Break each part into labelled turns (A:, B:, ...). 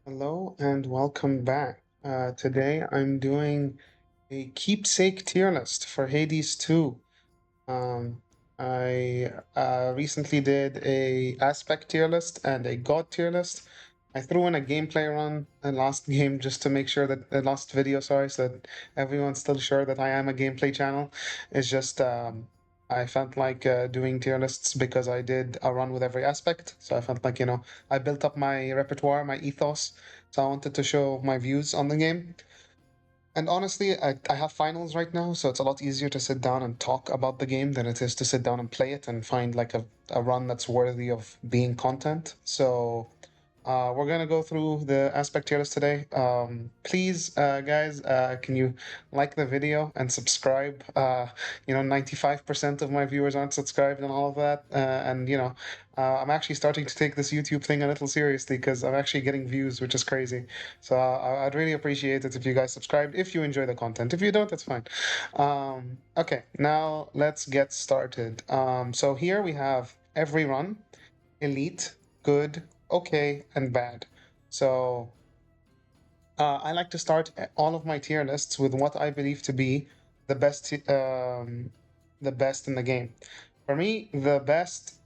A: Hello and welcome back. Today I'm doing a keepsake tier list for Hades 2. Um, I recently did a aspect tier list and a god tier list. I threw in a gameplay run and last game just to make sure that the last video, sorry, so that everyone's still sure that I am a gameplay channel. It's just I felt like doing tier lists because I did a run with every aspect. So I felt like, I built up my repertoire, my ethos. So I wanted to show my views on the game. And honestly, I have finals right now, so it's a lot easier to sit down and talk about the game than it is to sit down and play it and find like a run that's worthy of being content. So we're gonna go through the aspect tier list today. Please, guys, can you like the video and subscribe? 95% of my viewers aren't subscribed and all of that. I'm actually starting to take this YouTube thing a little seriously because I'm actually getting views, which is crazy. So I'd really appreciate it if you guys subscribed. If you enjoy the content, if you don't, that's fine. Okay, now let's get started. So here we have every run, elite, good, okay, and bad. So I like to start all of my tier lists with what I believe to be the best, the best in the game. For me, the best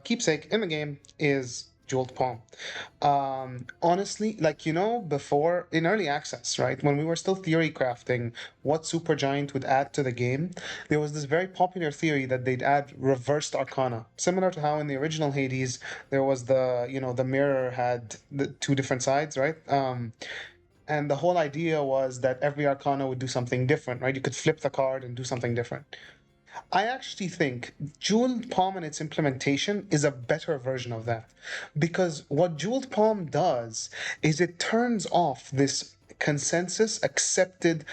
A: keepsake in the game is Jeweled Palm. Honestly, before in early access, right, when we were still theory crafting what Supergiant would add to the game, there was this very popular theory that they'd add reversed arcana, similar to how in the original Hades there was the mirror had the two different sides, right? And the whole idea was that every arcana would do something different, right? You could flip the card and do something different. I actually think Jeweled Palm and its implementation is a better version of that. Because what Jeweled Palm does is it turns off this consensus accepted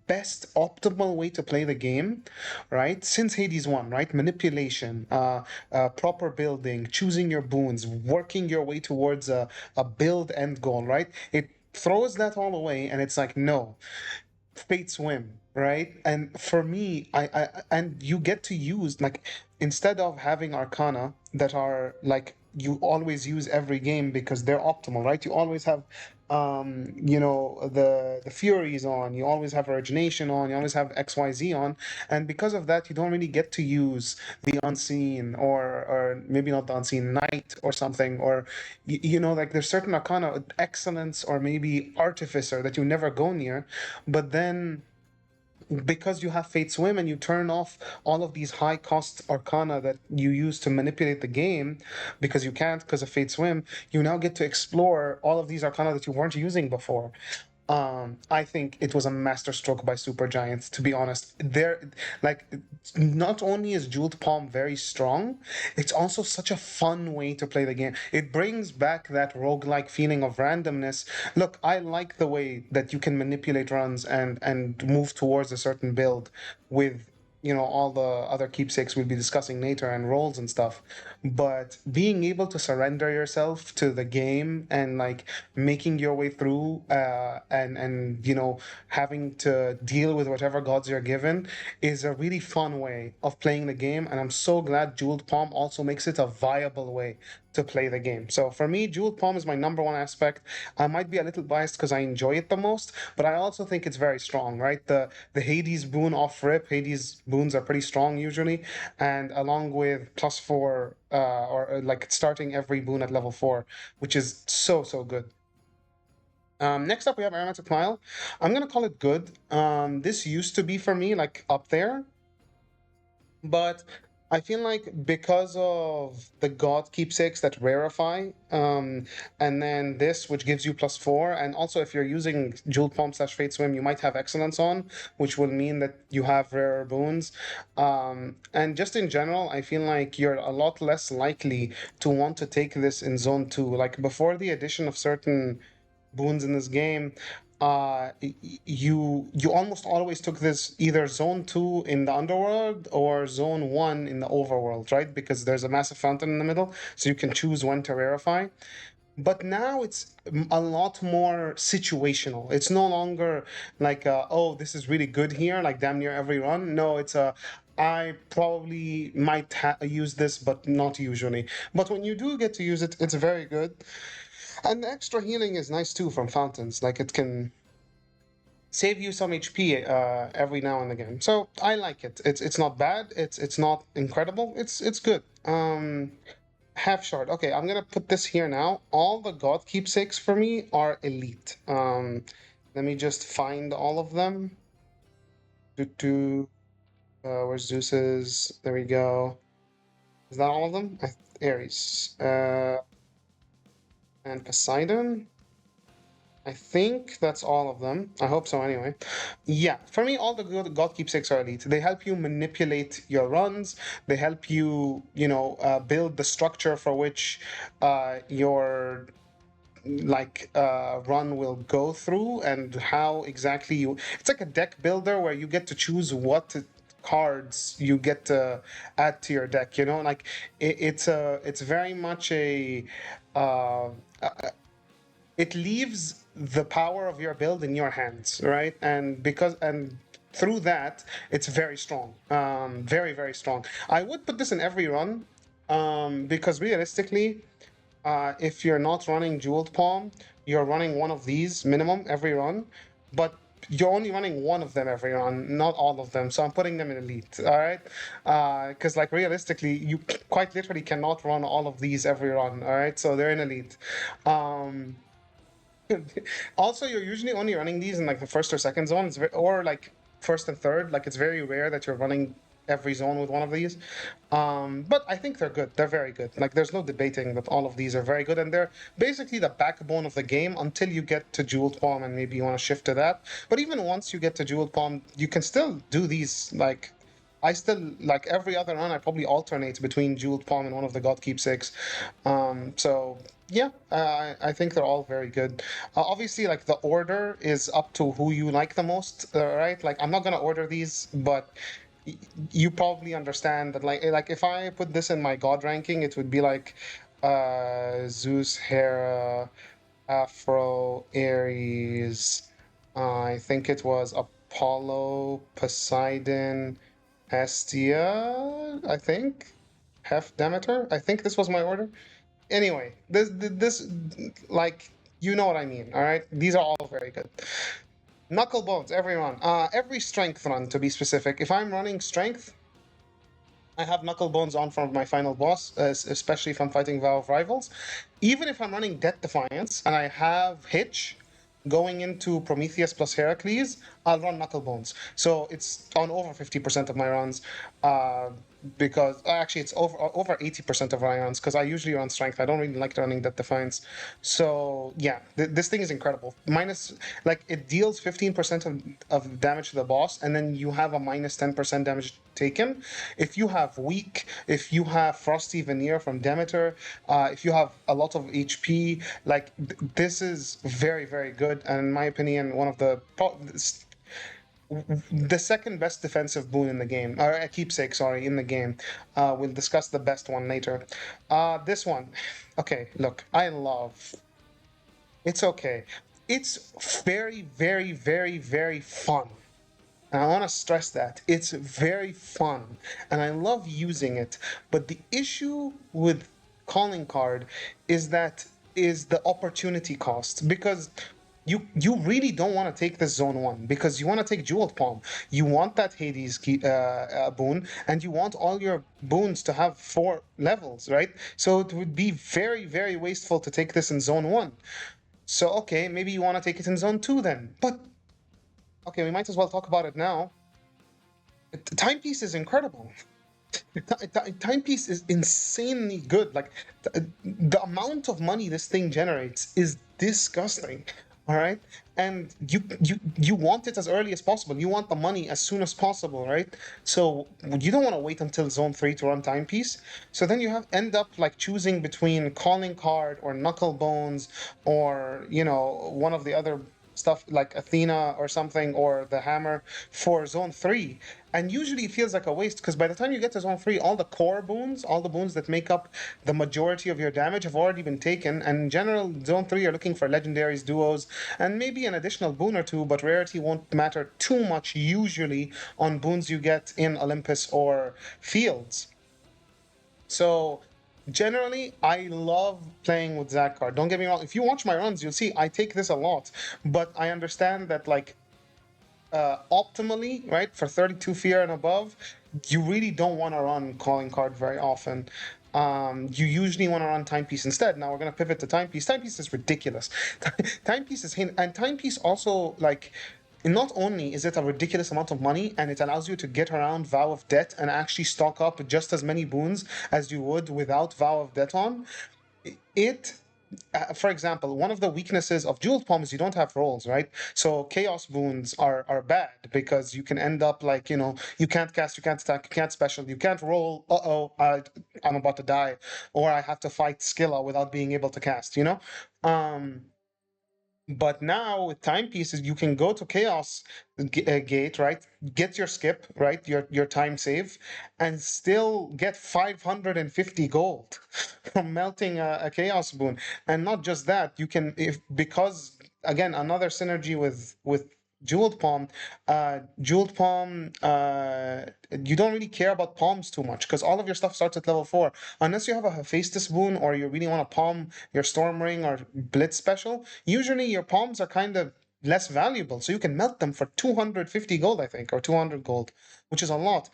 A: best optimal way to play the game, right? Since Hades 1, right? Manipulation, proper building, choosing your boons, working your way towards a build end goal, right? It throws that all away and it's like, no, fate swim, right? And for me, and you get to use, like, instead of having arcana that are like you always use every game because they're optimal, right? You always have the furies on, you always have origination on, you always have XYZ on, and because of that you don't really get to use the unseen, or maybe not the unseen, night or something, or like there's certain arcana, excellence or maybe artificer, that you never go near. But then because you have Fate Swim and you turn off all of these high cost arcana that you use to manipulate the game, because you can't because of Fate Swim, you now get to explore all of these arcana that you weren't using before. I think it was a masterstroke by Supergiant, to be honest. Like, not only is Jeweled Palm very strong, it's also such a fun way to play the game. It brings back that roguelike feeling of randomness. Look, I like the way that you can manipulate runs and move towards a certain build with all the other keepsakes we'll be discussing later and roles and stuff. But being able to surrender yourself to the game and like making your way through, and having to deal with whatever gods you're given is a really fun way of playing the game. And I'm so glad Jeweled Palm also makes it a viable way to play the game. So for me, Jeweled Palm is my number one aspect. I might be a little biased because I enjoy it the most, but I also think it's very strong, right? The Hades boon off rip, Hades boons are pretty strong usually, and along with +4, or like starting every boon at level 4, which is so good. Next up, we have Aromatic Mile. I'm gonna call it good. This used to be for me like up there, but I feel like because of the god keepsakes that rarefy, and then this, which gives you +4, and also if you're using Jeweled Palm / Fate Swim, you might have Excellence on, which will mean that you have rarer boons. And just in general, I feel like you're a lot less likely to want to take this in Zone 2. Like before the addition of certain boons in this game, you almost always took this either zone 2 in the underworld or zone 1 in the overworld, right? Because there's a massive fountain in the middle, so you can choose when to rarefy. But now it's a lot more situational. It's no longer like, oh, this is really good here, like damn near every run. No, it's a, I probably might use this, but not usually. But when you do get to use it, it's very good. And the extra healing is nice too from fountains. Like it can save you some HP every now and again. So I like it. It's not bad. It's not incredible. It's good. Half shard. Okay, I'm gonna put this here now. All the god keepsakes for me are elite. Let me just find all of them. Where's Zeus's? There we go. Is that all of them? Ares. And Poseidon. I think that's all of them. I hope so anyway. Yeah, for me, all the good God Keepsakes are elite. They help you manipulate your runs. They help you, build the structure for which your run will go through and how exactly you. It's like a deck builder where you get to choose what cards you get to add to your deck. Like it's very much uh, it leaves the power of your build in your hands, right? And through that, it's very strong, very very strong. I would put this in every run, because realistically, if you're not running Jeweled Palm, you're running one of these minimum every run, but you're only running one of them every run, not all of them. So I'm putting them in elite, all right? Because like realistically, you quite literally cannot run all of these every run, all right? So they're in elite. Um, Also, you're usually only running these in like the first or second zone, or like first and third. Like it's very rare that you're running every zone with one of these. But I think they're good. They're very good. Like there's no debating that all of these are very good, and they're basically the backbone of the game until you get to Jeweled Palm, and maybe you want to shift to that. But even once you get to Jeweled Palm, you can still do these like. I still like every other run. I probably alternate between Jeweled Palm and one of the God Keepsakes. So yeah, I think they're all very good. Obviously, like the order is up to who you like the most, right? Like I'm not gonna order these, but you probably understand that. Like if I put this in my God ranking, it would be like Zeus, Hera, Afro, Ares. I think it was Apollo, Poseidon, Hestia. I think. Hef Demeter. I think this was my order. Anyway, this like you know what I mean. All right, these are all very good. Knuckle Bones, everyone. Every strength run to be specific. If I'm running strength, I have Knuckle Bones on for my final boss, especially if I'm fighting Vow of Rivals. Even if I'm running Death Defiance and I have Hitch going into Prometheus plus Heracles, I'll run Knuckle Bones. So it's on over 50% of my runs. Uh, because actually it's over 80% of my runs because I usually run strength. I don't really like running Death Defiance. So yeah, this thing is incredible. Minus like it deals 15% of damage to the boss, and then you have a minus 10% damage taken. If you have weak, if you have Frosty Veneer from Demeter, if you have a lot of HP, like this is very very good, and in my opinion, one of the second best defensive boon in the game, or a keepsake, sorry, in the game. We'll discuss the best one later. This one, okay, look, I love. It's okay. It's very, very, very, very fun. And I want to stress that it's very fun and I love using it. But the issue with calling card is that is the opportunity cost because you really don't want to take this zone one because you want to take Jeweled Palm. You want that Hades boon and you want all your boons to have 4 levels, right? So it would be very, very wasteful to take this in zone one. So, okay, maybe you want to take it in zone two then. But okay, we might as well talk about it now. The timepiece is incredible. Timepiece is insanely good. Like the amount of money this thing generates is disgusting. All right, and you want it as early as possible. You want the money as soon as possible, right? So you don't want to wait until zone three to run timepiece. So then you have end up like choosing between calling card or knuckle bones or one of the other stuff like Athena or something or the hammer for zone 3. And usually it feels like a waste because by the time you get to zone 3, all the core boons, all the boons that make up the majority of your damage have already been taken. And in general, zone 3 you're looking for legendaries, duos, and maybe an additional boon or two, but rarity won't matter too much usually on boons you get in Olympus or Fields. So Generally, I love playing with Zach card. Don't get me wrong. If you watch my runs, you'll see I take this a lot. But I understand that, like, optimally, right, for 32 fear and above, you really don't want to run calling card very often. You usually want to run timepiece instead. Now we're gonna pivot to timepiece. Timepiece is ridiculous. Timepiece is and timepiece also, like, not only is it a ridiculous amount of money, and it allows you to get around Vow of Death and actually stock up just as many boons as you would without Vow of Death on. It For example, one of the weaknesses of jeweled palm is you don't have rolls, right? So chaos boons are bad because you can end up, like, you can't cast, you can't stack, you can't special, you can't roll. I'm about to die, or I have to fight Skilla without being able to cast. But now with timepieces, you can go to Chaos Gate, right? Get your skip, right? Your time save, and still get 550 gold from melting a Chaos boon. And not just that, you can, if because again, another synergy with Jeweled Palm. Jeweled Palm, you don't really care about palms too much because all of your stuff starts at level 4. Unless you have a Hephaestus boon or you really want to palm your Storm Ring or Blitz special, usually your palms are kind of less valuable. So you can melt them for 250 gold, I think, or 200 gold, which is a lot.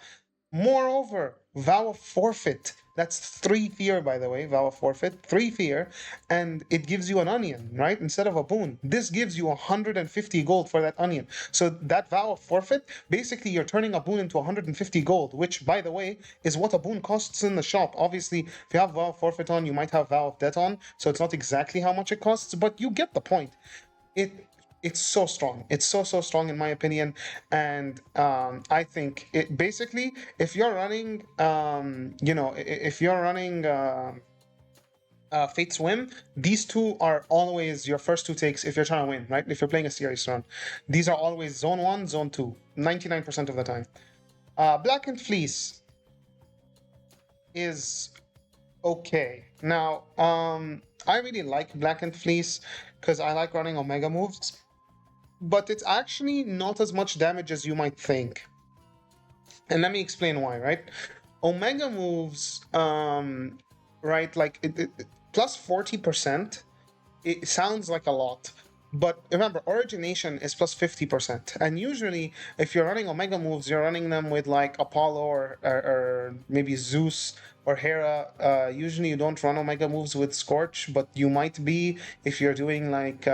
A: Moreover, Vow of Forfeit. That's 3 fear, by the way. Vow of Forfeit, 3 fear, and it gives you an onion, right? Instead of a boon. This gives you 150 gold for that onion. So that Vow of Forfeit, basically you're turning a boon into 150 gold, which, by the way, is what a boon costs in the shop. Obviously, if you have Vow of Forfeit on, you might have Vow of Death on, so it's not exactly how much it costs, but you get the point. It it's so strong. It's so strong in my opinion, and I think it basically, if you're running, if you're running Fate Swim, these two are always your first two takes if you're trying to win, right? If you're playing a serious run, these are always zone one, zone two, 99% of the time. Black and Fleece is okay. Now, I really like Black and Fleece because I like running Omega moves, but it's actually not as much damage as you might think. And let me explain why, right? Omega moves, right, like plus 40%, it sounds like a lot. But remember, origination is plus 50%. And usually, if you're running Omega moves, you're running them with like Apollo or maybe Zeus or Hera. Usually, you don't run Omega moves with Scorch, but you might be if you're doing like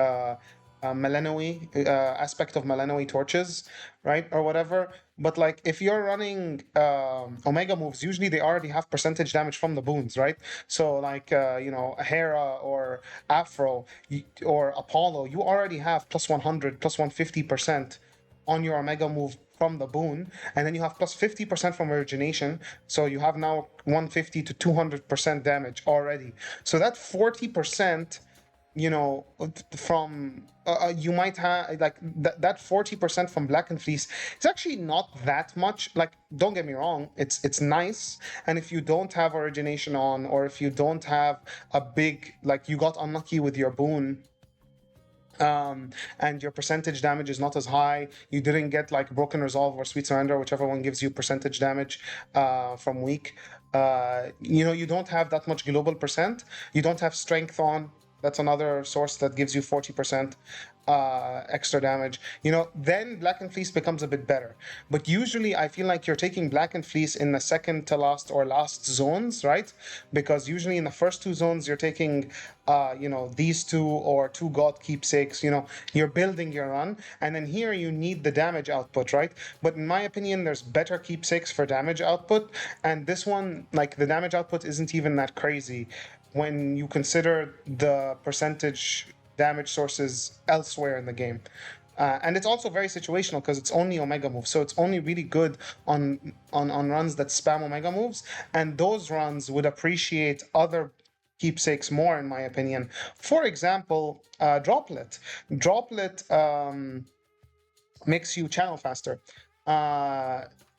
A: Melanoe, aspect of Melanoe torches, right? Or whatever. But like if you're running Omega moves, usually they already have percentage damage from the boons, right? So like Hera or Afro or Apollo, you already have plus 100, plus 150% on your Omega move from the boon, and then you have plus 50% from origination, so you have now 150 to 200% damage already. So that 40%, from you might have like that 40% from Black and Fleece. It's actually not that much. Like, don't get me wrong, it's nice. And if you don't have origination on, or if you don't have a big, like, you got unlucky with your boon, and your percentage damage is not as high. You didn't get like Broken Resolve or Sweet Surrender, whichever one gives you percentage damage from weak. You don't have that much global percent. You don't have strength on. That's another source that gives you 40% extra damage. Then Black and Fleece becomes a bit better. But usually, I feel like you're taking Black and Fleece in the second to last or last zones, right? Because usually in the first two zones, you're taking, these two or two God Keepsakes. You're building your run, and then here you need the damage output, right? But in my opinion, there's better Keepsakes for damage output, and this one, like, the damage output isn't even that crazy when you consider the percentage damage sources elsewhere in the game. And it's also very situational because it's only Omega moves, so it's only really good on runs that spam Omega moves, and those runs would appreciate other keepsakes more, in my opinion. For example, Droplet. Droplet makes you channel faster.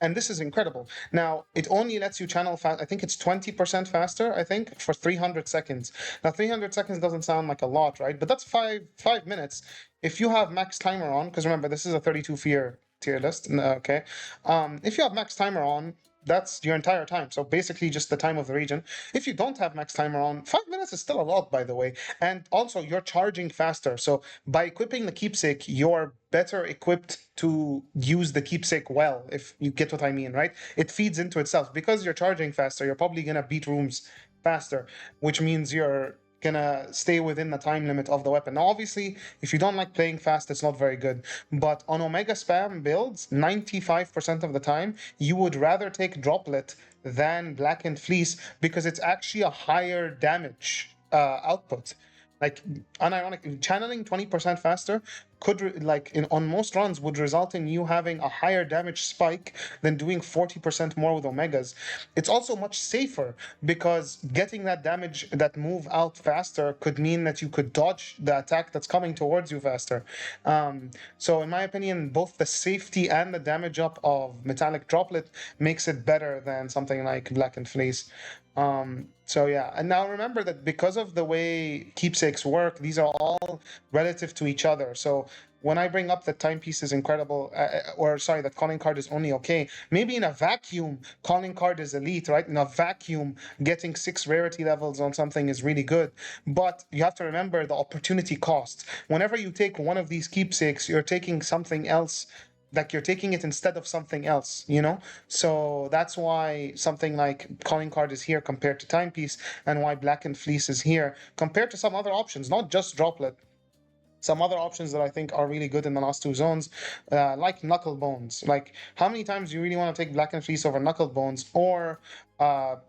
A: And this is incredible. Now, it only lets you channel fast. I think it's 20% faster, I think, for 300 seconds. Now, 300 seconds doesn't sound like a lot, right? But that's five minutes. If you have max timer on, because remember, this is a 32 fear tier list, okay? If you have max timer on, that's your entire time. So basically just the time of the region. If you don't have max timer on, 5 minutes is still a lot, by the way. And also you're charging faster. So by equipping the keepsake, you're better equipped to use the keepsake well, if you get what I mean, right? It feeds into itself. Because you're charging faster, you're probably gonna beat rooms faster, which means you're gonna stay within the time limit of the weapon. Now, obviously, if you don't like playing fast, it's not very good. But on Omega Spam builds, 95% of the time, you would rather take Droplet than Blackened Fleece because it's actually a higher damage output. Like, unironically, channeling 20% faster could, like, on most runs, would result in you having a higher damage spike than doing 40% more with Omegas. It's also much safer because getting that damage, that move out faster could mean that you could dodge the attack that's coming towards you faster. So in my opinion, both the safety and the damage up of Metallic Droplet makes it better than something like Blackened Fleece. So yeah, and now remember that because of the way keepsakes work, these are all relative to each other. So when I bring up that timepiece is incredible, or sorry, that calling card is only okay, maybe in a vacuum, calling card is elite, right? In a vacuum, getting 6 rarity levels on something is really good. But you have to remember the opportunity cost. Whenever you take one of these keepsakes, you're taking something else, like you're taking it instead of something else, you know? So that's why something like calling card is here compared to timepiece, and why blackened fleece is here compared to some other options, not just droplet. Some other options that I think are really good in the last two zones, like Knuckle Bones. Like, how many times do you really want to take Blackened Fleece over Knuckle Bones, or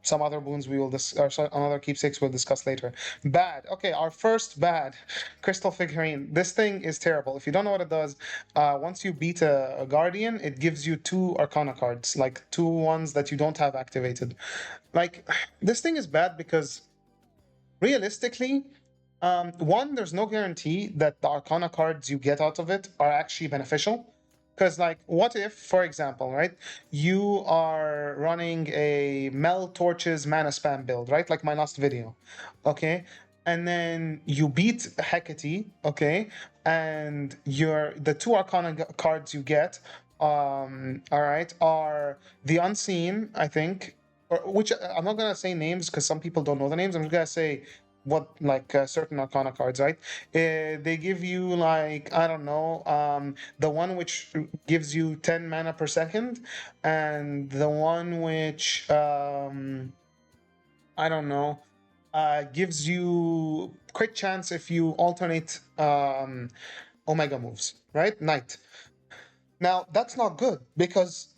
A: some other boons we will or another keepsakes we'll discuss later? Bad. Okay, our first bad, Crystal Figurine. This thing is terrible. If you don't know what it does, once you beat a Guardian, it gives you 2 Arcana cards, like 2 ones that you don't have activated. Like, this thing is bad because realistically, one, there's no guarantee that the Arcana cards you get out of it are actually beneficial. Because, like, what if, for example, right, you are running a Mel Torches mana spam build, right, like my last video, okay, and then you beat Hecate, okay, and the 2 Arcana cards you get, all right, are the Unseen, I think, or which I'm not gonna say names because some people don't know the names. I'm just gonna say what, like, certain Arcana cards, right? They give you, like, I don't know, the one which gives you 10 mana per second, and the one which I don't know, gives you crit chance if you alternate Omega moves, right? Knight. Now that's not good because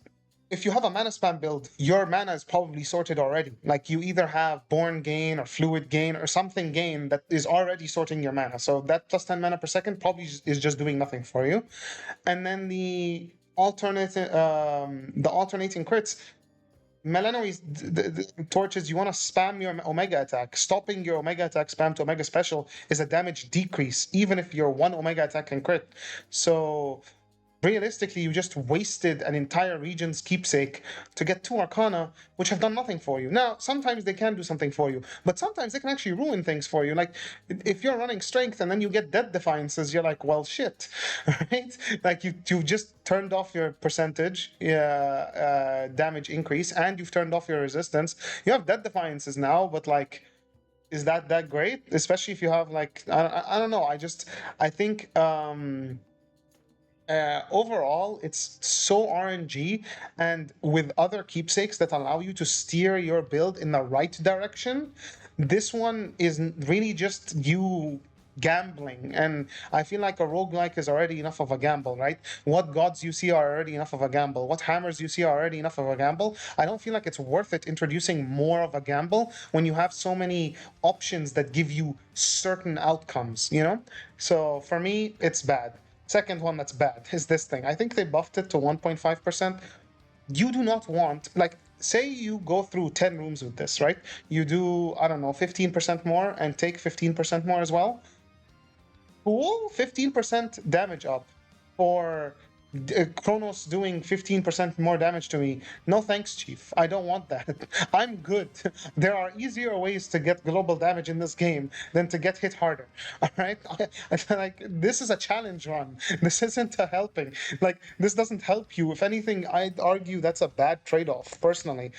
A: if you have a mana spam build, your mana is probably sorted already. Like, you either have Born Gain or Fluid Gain or something gain that is already sorting your mana. So that plus 10 mana per second probably is just doing nothing for you. And then the alternating crits, Melanoi's the torches, you want to spam your Omega attack. Stopping your Omega attack spam to Omega special is a damage decrease, even if your 1 Omega attack can crit. So realistically, you just wasted an entire region's keepsake to get 2 Arcana, which have done nothing for you. Now, sometimes they can do something for you, but sometimes they can actually ruin things for you. Like, if you're running Strength and then you get Dead Defiances, you're like, well, shit, right? Like, you've just turned off your percentage damage increase, and you've turned off your resistance. You have Dead Defiances now, but, like, is that great? Especially if you have, like, I don't know. I think overall, it's so RNG, and with other keepsakes that allow you to steer your build in the right direction, this one is really just you gambling. And I feel like a roguelike is already enough of a gamble, right? What gods you see are already enough of a gamble. What hammers you see are already enough of a gamble. I don't feel like it's worth it introducing more of a gamble when you have so many options that give you certain outcomes, you know? So for me, it's bad. Second one that's bad is this thing. I think they buffed it to 1.5%. You do not want, like, say you go through 10 rooms with this, right? You do, I don't know, 15% more and take 15% more as well. Cool, 15% damage up for Kronos doing 15% more damage to me. No thanks, Chief. I don't want that. I'm good. There are easier ways to get global damage in this game than to get hit harder. All right? Like, this is a challenge run. This isn't a helping. Like, this doesn't help you. If anything, I'd argue that's a bad trade off, personally.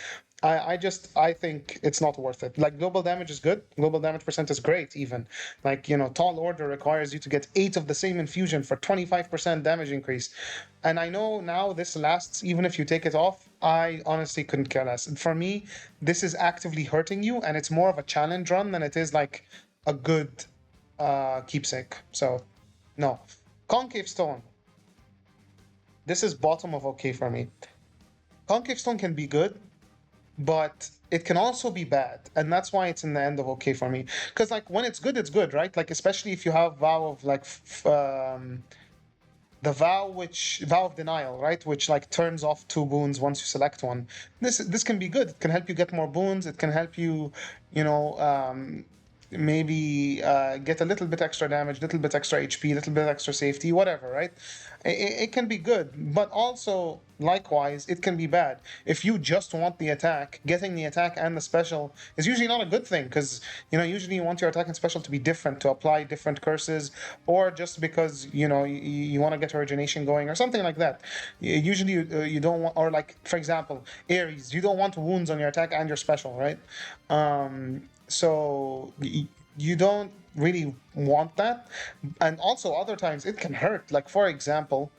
A: I think it's not worth it. Like, global damage is good. Global damage percent is great, even. Like, Tall Order requires you to get 8 of the same infusion for 25% damage increase. And I know now this lasts even if you take it off. I honestly couldn't care less. And for me, this is actively hurting you, and it's more of a challenge run than it is like a good keepsake. So, no. Concave Stone. This is bottom of okay for me. Concave Stone can be good, but it can also be bad, and that's why it's in the end of okay for me. Because like when it's good, right? Like especially if you have vow of like the vow of denial, right? Which like turns off 2 boons once you select one. This can be good. It can help you get more boons. It can help you, you know, maybe get a little bit extra damage, a little bit extra HP, a little bit extra safety, whatever, right? It can be good, but also likewise, it can be bad. If you just want the attack, getting the attack and the special is usually not a good thing because usually you want your attack and special to be different, to apply different curses, or just because you want to get origination going or something like that. Usually you don't want, or like for example, Ares, you don't want wounds on your attack and your special, right? So you don't really want that. And also other times it can hurt. Like for example,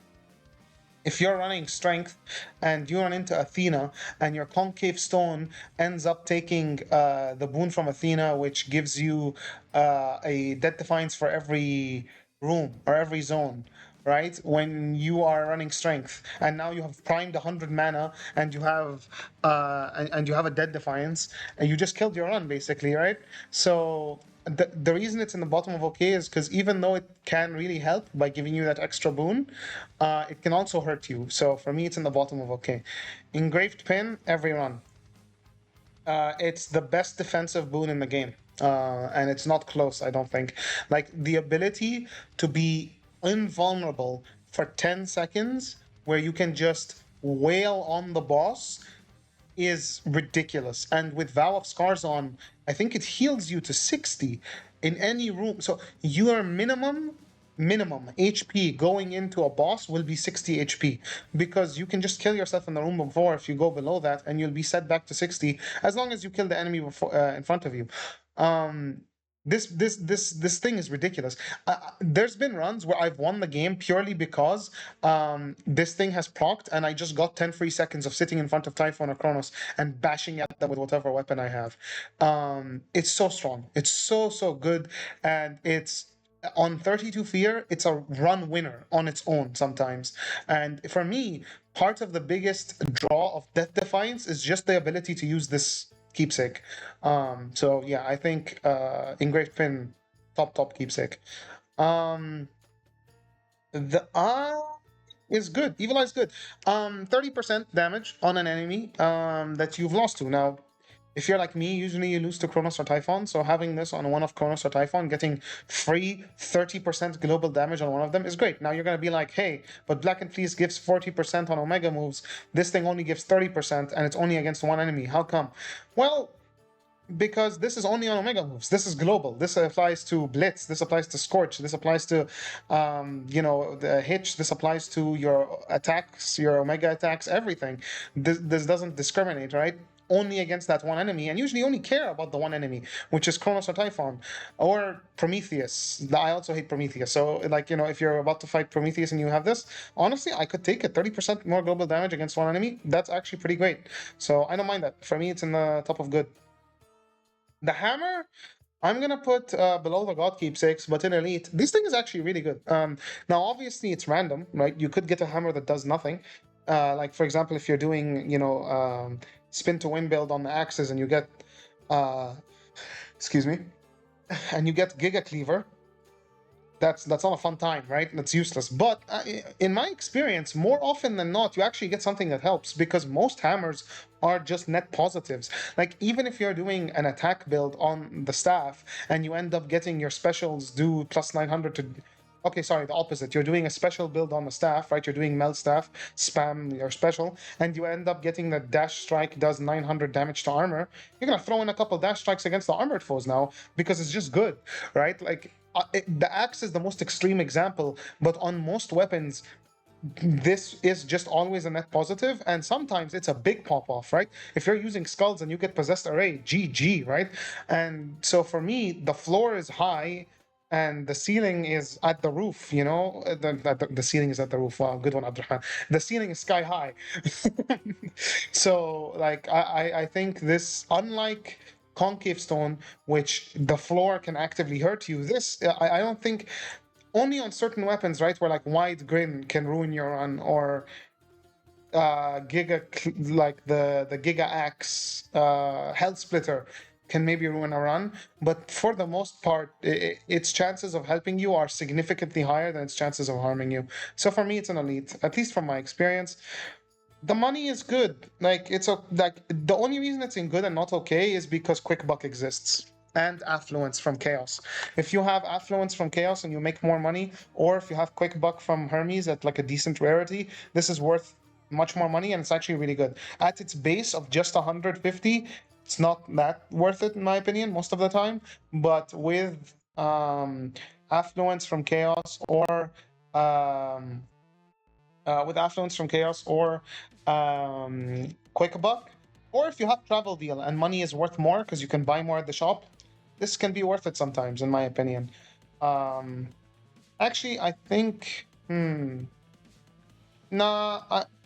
A: if you're running strength and you run into Athena and your concave stone ends up taking the boon from Athena, which gives you a death defiance for every room or every zone, right? When you are running strength and now you have primed 100 mana and you have a dead defiance and you just killed your run basically, right? So the reason it's in the bottom of okay is because even though it can really help by giving you that extra boon, it can also hurt you. So for me, it's in the bottom of okay. Engraved Pin, every run. It's the best defensive boon in the game. And it's not close, I don't think. Like the ability to be invulnerable for 10 seconds, where you can just wail on the boss, is ridiculous. And with Vow of Scars on, I think it heals you to 60 in any room. So your minimum HP going into a boss will be 60 HP because you can just kill yourself in the room before if you go below that, and you'll be set back to 60 as long as you kill the enemy before in front of you. Um, this thing is ridiculous. There's been runs where I've won the game purely because this thing has procced and I just got 10 free seconds of sitting in front of Typhon or Kronos and bashing at them with whatever weapon I have. It's so strong. It's so good, and it's on 32 fear. It's a run winner on its own sometimes. And for me, part of the biggest draw of Death Defiance is just the ability to use this keepsake. So yeah, I think Engraved Pin, top keepsake. Um, the is good. Evil Eye is good. 30% damage on an enemy that you've lost to. Now, if you're like me, usually you lose to Kronos or Typhon, so having this on one of Kronos or Typhon, getting free 30% global damage on one of them is great. Now you're gonna be like, hey, but Black and Fleece gives 40% on Omega moves. This thing only gives 30%, and it's only against one enemy. How come? Well, because this is only on Omega moves. This is global. This applies to Blitz. This applies to Scorch. This applies to, the Hitch. This applies to your attacks, your Omega attacks, everything. This doesn't discriminate, right? Only against that one enemy, and usually only care about the one enemy, which is Kronos or Typhon or Prometheus. I also hate Prometheus. So, like, if you're about to fight Prometheus and you have this, honestly, I could take it. 30% more global damage against one enemy. That's actually pretty great. So I don't mind that. For me, it's in the top of good. The hammer, I'm gonna put below the god keepsakes, but in elite, this thing is actually really good. Now obviously it's random, right? You could get a hammer that does nothing. Like for example, if you're doing, spin to win build on the axes and you get, uh, excuse me, and you get Giga Cleaver, that's not a fun time, right? That's useless. But in my experience, more often than not, you actually get something that helps because most hammers are just net positives. Like even if you're doing an attack build on the staff and you end up getting your specials do plus 900 to Okay, sorry, the opposite. You're doing a special build on the staff, right? You're doing meld staff, spam your special, and you end up getting that dash strike does 900 damage to armor. You're gonna throw in a couple dash strikes against the armored foes now because it's just good, right? Like the axe is the most extreme example, but on most weapons, this is just always a net positive, and sometimes it's a big pop off, right? If you're using skulls and you get possessed array, GG, right? And so for me, the floor is high and the ceiling is at the roof, you know? The ceiling is at the roof. Wow, good one, Abdurrahman. The ceiling is sky high. So, like, I think this, unlike concave stone, which the floor can actively hurt you, this, I don't think, only on certain weapons, right? Where like wide grin can ruin your run, or like the Giga Axe Health Splitter can maybe ruin a run. But for the most part, its chances of helping you are significantly higher than its chances of harming you. So for me, it's an elite, at least from my experience. The money is good. Like like the only reason it's in good and not okay is because quick buck exists and affluence from chaos. If you have affluence from chaos and you make more money, or if you have quick buck from Hermes at like a decent rarity, this is worth much more money and it's actually really good. At its base of just 150, it's not that worth it in my opinion most of the time. But affluence from chaos or um, with affluence from chaos or quick buck, or if you have travel deal and money is worth more because you can buy more at the shop, this can be worth it sometimes, in my opinion. Um, Actually, I think, nah,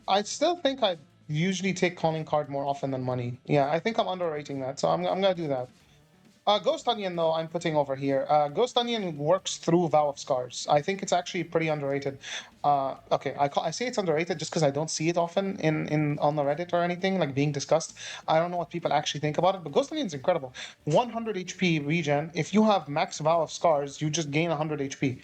A: I still think I usually take calling card more often than money. Yeah, I think I'm underrating that, so I'm gonna do that. Ghost Onion, though, I'm putting over here. Ghost Onion works through Vow of Scars. I think it's actually pretty underrated. Okay, I say it's underrated just because I don't see it often in on the Reddit or anything like being discussed. I don't know what people actually think about it, but Ghost Onion is incredible. 100 HP regen. If you have max Vow of Scars, you just gain 100 HP.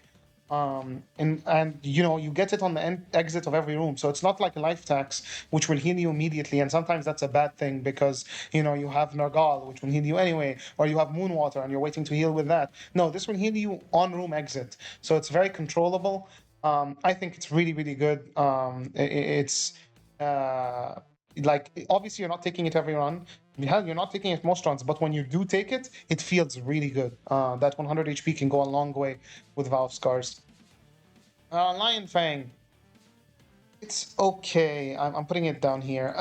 A: And you know you get it on the exit of every room, so it's not like a life tax which will heal you immediately, and sometimes that's a bad thing because you know you have Nargal which will heal you anyway, or you have Moonwater and you're waiting to heal with that. No, this will heal you on room exit, so it's very controllable. I think it's really good. It's like obviously you're not taking it every run. You're not taking it most runs, but when you do take it, it feels really good. That 100 HP can go a long way with Valve Scars. Lion Fang. It's okay. I'm putting it down here.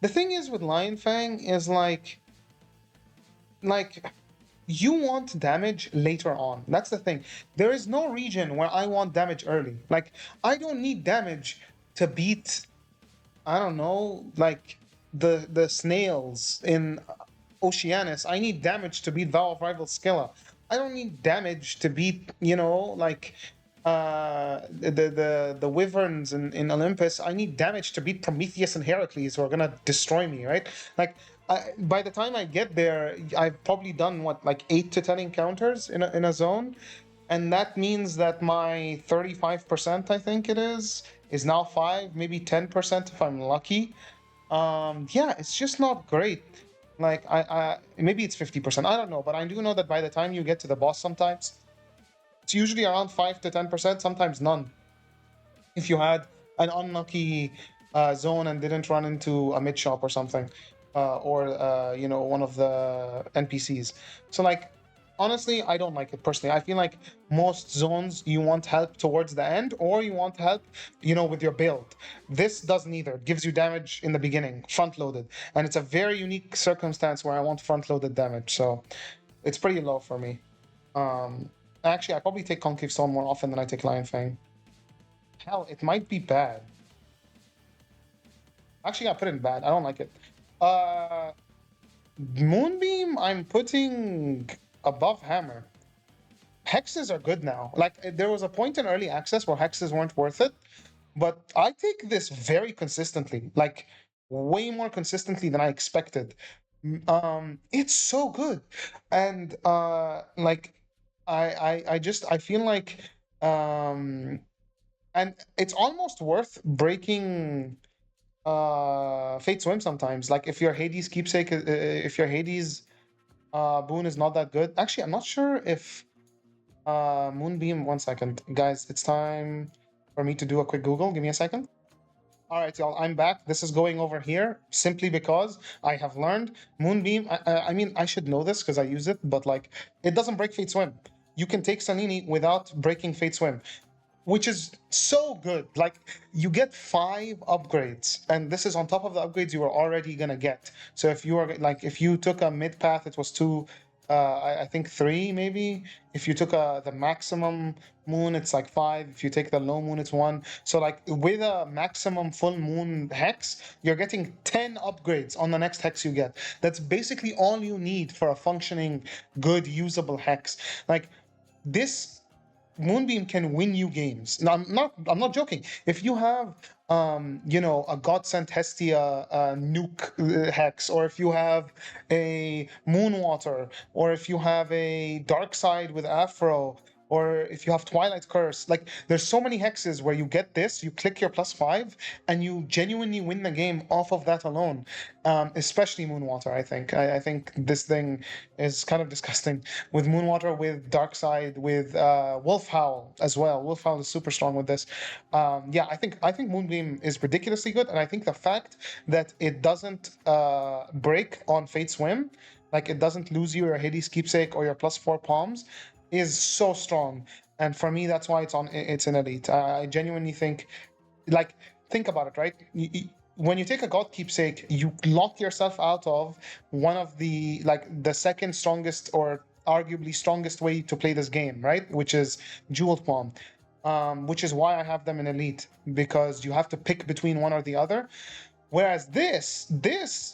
A: The thing is with Lion Fang is like you want damage later on. That's the thing. There is no region where I want damage early. Like I don't need damage to beat, I don't know, like the snails in Oceanus. I need damage to beat Vow of Rival Skilla. I don't need damage to beat, you know, like the wyverns in Olympus. I need damage to beat Prometheus and Heracles who are gonna destroy me, right? Like by the time I get there, I've probably done what, like 8 to 10 encounters in a zone, and that means that my 35%, I think it is now 5, maybe 10% if I'm lucky. Yeah, it's just not great. Like I maybe it's 50%. I don't know, but I do know that by the time you get to the boss, sometimes it's usually around 5 to 10%, sometimes none. If you had an unlucky zone and didn't run into a mid shop or something, or you know, one of the NPCs. So like honestly, I don't like it personally. I feel like most zones you want help towards the end, or you want help, you know, with your build. This does neither. It gives you damage in the beginning, front loaded, and it's a very unique circumstance where I want front loaded damage. So it's pretty low for me. Um, Actually, I probably take Concave Stone more often than I take Lion Fang. Hell, it might be bad. Actually, I put it in bad. I don't like it. Uh, Moonbeam, I'm putting above Hammer. Hexes are good now. Like there was a point in early access where hexes weren't worth it, but I take this very consistently, like way more consistently than I expected. It's so good, and like I feel like um, and it's almost worth breaking Fate Swim sometimes. Like if your Hades keepsake, if your Hades boon is not that good. Actually, I'm not sure if Moonbeam, 1 second. Guys, it's time for me to do a quick Google. Give me a second. All right, y'all, I'm back. This is going over here simply because I have learned Moonbeam. I mean, I should know this because I use it, but like, it doesn't break Fate Swim. You can take Sanini without breaking Fate Swim, which is so good. Like, you get 5 upgrades, and this is on top of the upgrades you were already gonna get. So if you are like, if you took a mid path, it was 2. I think 3 maybe. If you took the maximum moon, it's like 5. If you take the low moon, it's 1. So like with a maximum full moon hex, you're getting 10 upgrades on the next hex you get. That's basically all you need for a functioning, good, usable hex. Like, this Moonbeam can win you games. Now, I'm not joking. If you have a God Sent Hestia nuke hex, or if you have a Moonwater, or if you have a Dark Side with Afro, or if you have Twilight Curse, like, there's so many hexes where you get this, you click your +5, and you genuinely win the game off of that alone. Especially Moonwater, I think. I think this thing is kind of disgusting with Moonwater, with Darkside, with Wolf Howl as well. Wolf Howl is super strong with this. Yeah, I think Moonbeam is ridiculously good, and I think the fact that it doesn't break on Fate Swim, like it doesn't lose you your Hades Keepsake or your +4 palms, is so strong. And for me, that's why it's an elite. I genuinely think, like, think about it, right? When you take a God Keepsake, you lock yourself out of one of the second strongest, or arguably strongest, way to play this game, right? Which is Jeweled Palm. Which is why I have them in Elite, because you have to pick between one or the other. Whereas this,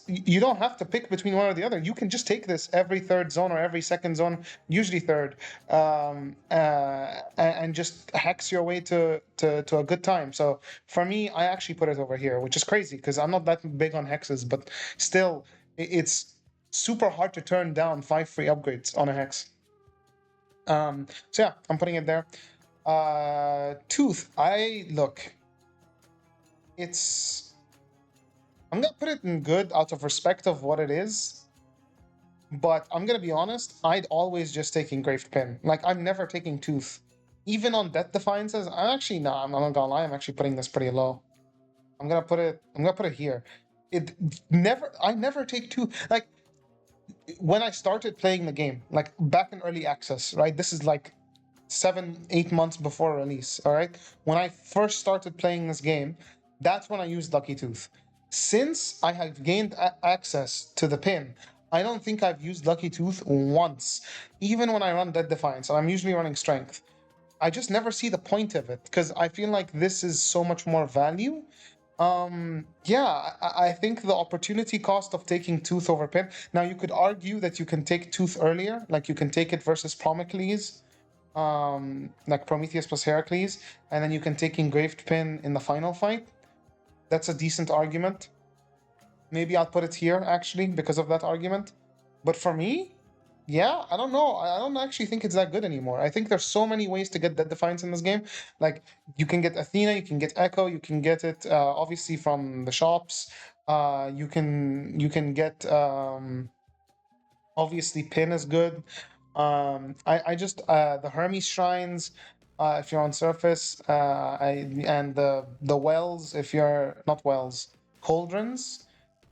A: you don't have to pick between one or the other. You can just take this every third zone or every second zone, usually third, and just hex your way to a good time. So for me, I actually put it over here, which is crazy because I'm not that big on hexes, but still, it's super hard to turn down 5 free upgrades on a hex. So yeah, I'm putting it there. Tooth, it's I'm gonna put it in good out of respect of what it is, but I'm gonna be honest, I'd always just take Engraved Pin. Like, I'm never taking Tooth. Even on Death Defiances, I'm not gonna lie, I'm actually putting this pretty low. I'm gonna put it here. I never take Tooth. Like, when I started playing the game, like back in early access, right? This is like 7, 8 months before release. All right, when I first started playing this game, that's when I used Lucky Tooth. Since I have gained access to the pin, I don't think I've used Lucky Tooth once. Even when I run Dead Defiance, and I'm usually running Strength, I just never see the point of it because I feel like this is so much more value. Yeah, I think the opportunity cost of taking Tooth over Pin. Now, you could argue that you can take Tooth earlier, like you can take it versus Promicles, like Prometheus plus Heracles, and then you can take Engraved Pin in the final fight. That's a decent argument. Maybe I'll put it here actually because of that argument. But for me, yeah, I don't know. I don't actually think it's that good anymore. I think there's so many ways to get Dead Defiance in this game. Like, you can get Athena, you can get Echo, you can get it obviously from the shops. You can get obviously Pin is good. I just the Hermes shrines, if you're on surface, and the wells, if you're not wells, cauldrons,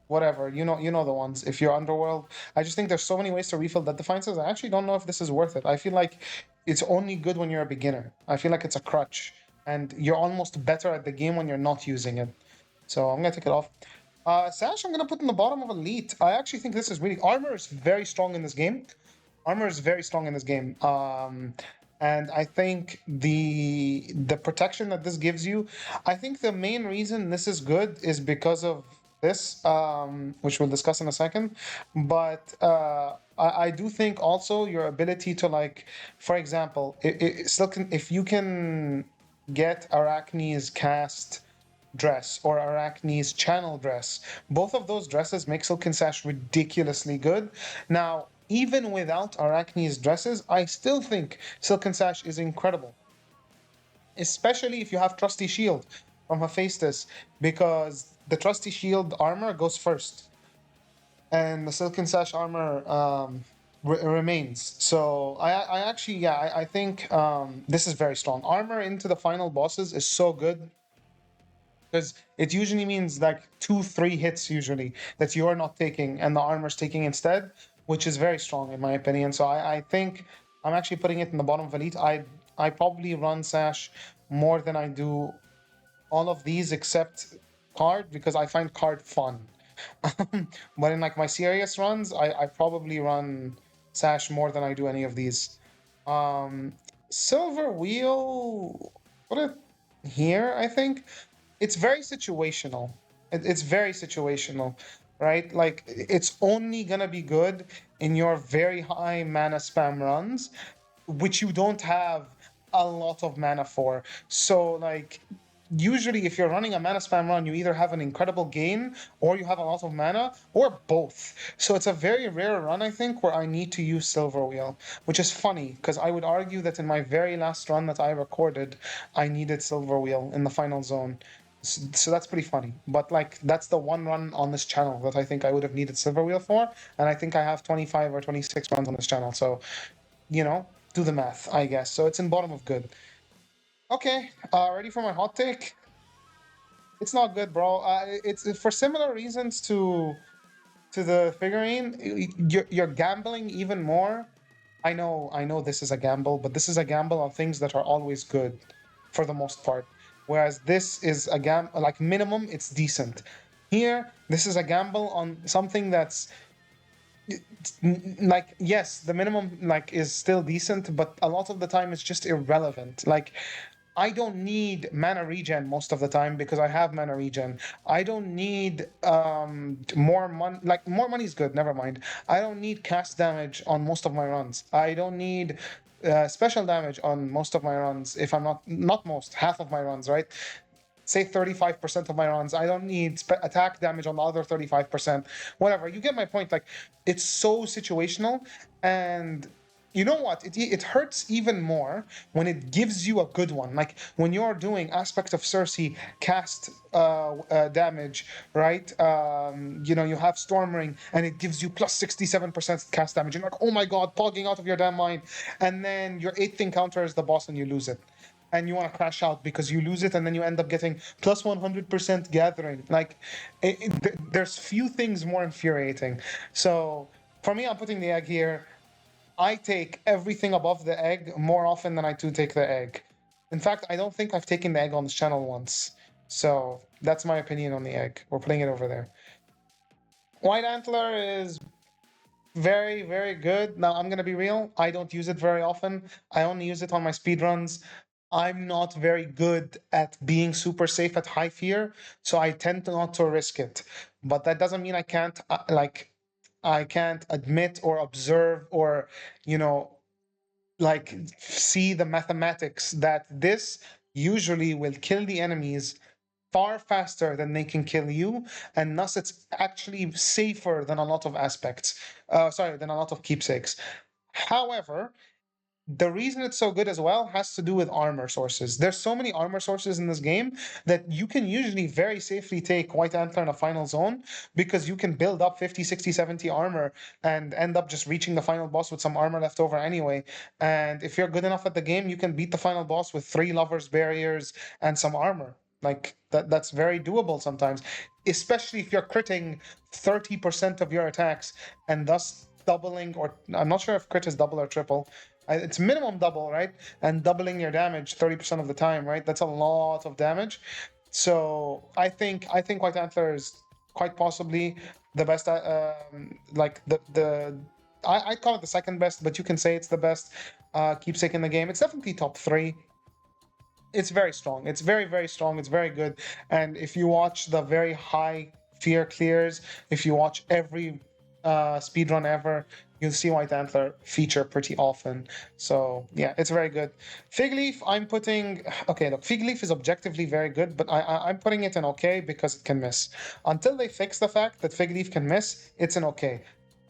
A: whatever, you know the ones. If you're underworld, I just think there's so many ways to refill Death Defiances. I actually don't know if this is worth it. I feel like it's only good when you're a beginner. I feel like it's a crutch, and you're almost better at the game when you're not using it. So I'm gonna take it off. Sash, I'm gonna put in the bottom of Elite. I actually think this is really, armor is very strong in this game. Armor is very strong in this game. And I think the protection that this gives you, I think the main reason this is good is because of this, which we'll discuss in a second. But I do think also your ability to, like, for example, if you can get Arachne's cast dress or Arachne's channel dress. Both of those dresses make Silken Sash ridiculously good. Now, even without Arachne's dresses, I still think Silken Sash is incredible, especially if you have Trusty Shield from Hephaestus, because the Trusty Shield armor goes first, and the Silken Sash armor remains. So I actually, yeah, I think this is very strong. Armor into the final bosses is so good because it usually means like 2 3 hits usually that you're not taking and the armor's taking instead, which is very strong in my opinion. So I think I'm actually putting it in the bottom of elite. I probably run Sash more than I do all of these except card because I find card fun. But in like my serious runs, I probably run Sash more than I do any of these. Um, Silver Wheel, put it here, I think. It's very situational. It's very situational, right? Like it's only gonna be good in your very high mana spam runs, which you don't have a lot of mana for. So like usually if you're running a mana spam run, you either have an incredible gain or you have a lot of mana or both. So it's a very rare run, I think, where I need to use Silver Wheel, which is funny because I would argue that in my very last run that I recorded, I needed Silver Wheel in the final zone. So that's pretty funny. But like that's the one run on this channel that I think I would have needed Silver Wheel for, and I think I have 25 or 26 runs on this channel. So you know, do the math, I guess. So it's in bottom of good. Okay, ready for my hot take? It's not good, bro. It's for similar reasons to the figurine. You're gambling even more. I know this is a gamble, but this is a gamble on things that are always good, for the most part. Whereas this is a like minimum, it's decent. Here, this is a gamble on something that's like yes, the minimum like is still decent, but a lot of the time it's just irrelevant. Like I don't need mana regen most of the time because I have mana regen. I don't need more money. Like more money is good. Never mind. I don't need cast damage on most of my runs. I don't need special damage on most of my runs. If I'm not most, half of my runs, right? Say 35% of my runs. I don't need attack damage on the other 35%. Whatever. You get my point. Like, it's so situational. And you know what? It hurts even more when it gives you a good one. Like, when you're doing Aspect of Cersei cast damage, right? You have Storm Ring and it gives you plus 67% cast damage. And you're like, oh my god, pogging out of your damn mind. And then your 8th encounter is the boss and you lose it and you want to crash out because you lose it and then you end up getting plus 100% gathering. Like, there's few things more infuriating. So for me, I'm putting the egg here. I take everything above the egg more often than I do take the egg. In fact, I don't think I've taken the egg on this channel once. So that's my opinion on the egg. We're putting it over there. White Antler is very, very good. Now, I'm going to be real. I don't use it very often. I only use it on my speedruns. I'm not very good at being super safe at high fear, so I tend to not to risk it. But that doesn't mean I can't, I can't admit or observe or, you know, like see the mathematics that this usually will kill the enemies far faster than they can kill you, and thus it's actually safer than a lot of aspects. Sorry, than a lot of keepsakes. However, the reason it's so good as well has to do with armor sources. There's so many armor sources in this game that you can usually very safely take White Antler in a final zone because you can build up 50, 60, 70 armor and end up just reaching the final boss with some armor left over anyway. And if you're good enough at the game, you can beat the final boss with 3 lovers barriers and some armor. Like that's very doable sometimes, especially if you're critting 30% of your attacks and thus doubling, or I'm not sure if crit is double or triple. It's minimum double, right? And doubling your damage 30% of the time, right? That's a lot of damage. So I think White Antler is quite possibly the best. Like the I'd call it the second best, but you can say it's the best keepsake in the game. It's definitely top 3. It's very strong. It's very, very strong. It's very good. And if you watch the very high fear clears, if you watch every speedrun ever, you'll see White Antler feature pretty often. So yeah, it's very good. Fig Leaf, I'm putting okay. Look, Fig Leaf is objectively very good, but I'm putting it in okay because it can miss. Until they fix the fact that Fig Leaf can miss, it's an okay.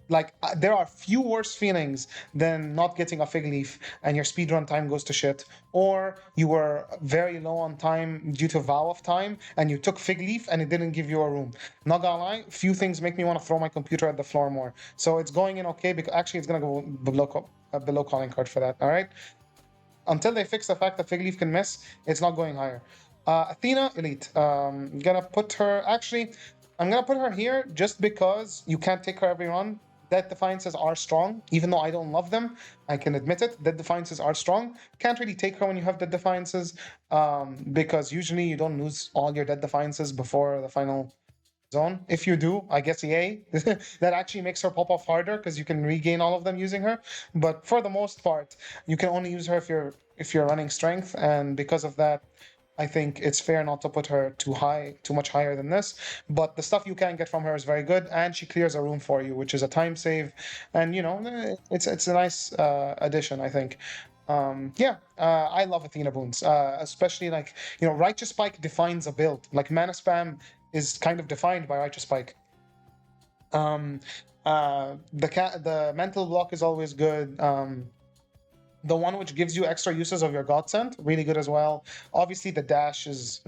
A: like there are few worse feelings than not getting a fig leaf and your speedrun time goes to shit, or you were very low on time due to vow of time and you took fig leaf and it didn't give you a room. Not gonna lie, few things make me want to throw my computer at the floor more. So it's going in okay, because actually it's gonna go below calling card for that. All right, until they fix the fact that fig leaf can miss, it's not going higher. Athena elite. Gonna put her actually. I'm gonna put her here just because you can't take her every run. Dead Defiances are strong, even though I don't love them. I can admit it. Dead Defiances are strong. Can't really take her when you have Dead Defiances, because usually you don't lose all your Dead Defiances before the final zone. If you do, I guess yay. That actually makes her pop off harder because you can regain all of them using her. But for the most part, you can only use her if you're running strength, and because of that, I think it's fair not to put her too much higher than this. But the stuff you can get from her is very good, and she clears a room for you, which is a time save, and it's a nice addition, I think. Yeah, I love Athena boons, especially like Righteous Spike defines a build. Like mana spam is kind of defined by Righteous Spike. The mental block is always good. The one which gives you extra uses of your godsend, really good as well. Obviously, the dash is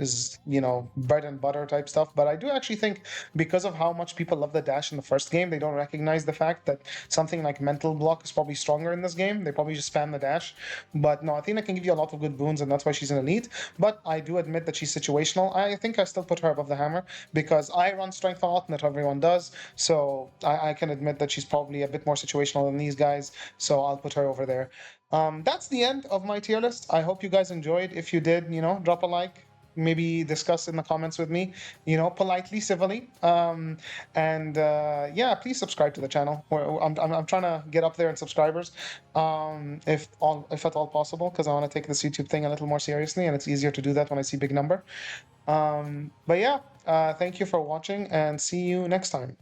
A: bread and butter type stuff, but I do actually think because of how much people love the dash in the first game, they don't recognize the fact that something like mental block is probably stronger in this game. They probably just spam the dash. But no, Athena can give you a lot of good boons, and that's why she's an elite. But I do admit that she's situational. I think I still put her above the hammer because I run strength a lot, and not everyone does. So I can admit that she's probably a bit more situational than these guys. So I'll put her over there. That's the end of my tier list. I hope you guys enjoyed. If you did, drop a like, maybe discuss in the comments with me, politely, civilly. And yeah, please subscribe to the channel. I'm trying to get up there in subscribers, if at all possible, because I want to take this YouTube thing a little more seriously, and it's easier to do that when I see big number. But yeah, thank you for watching, and see you next time.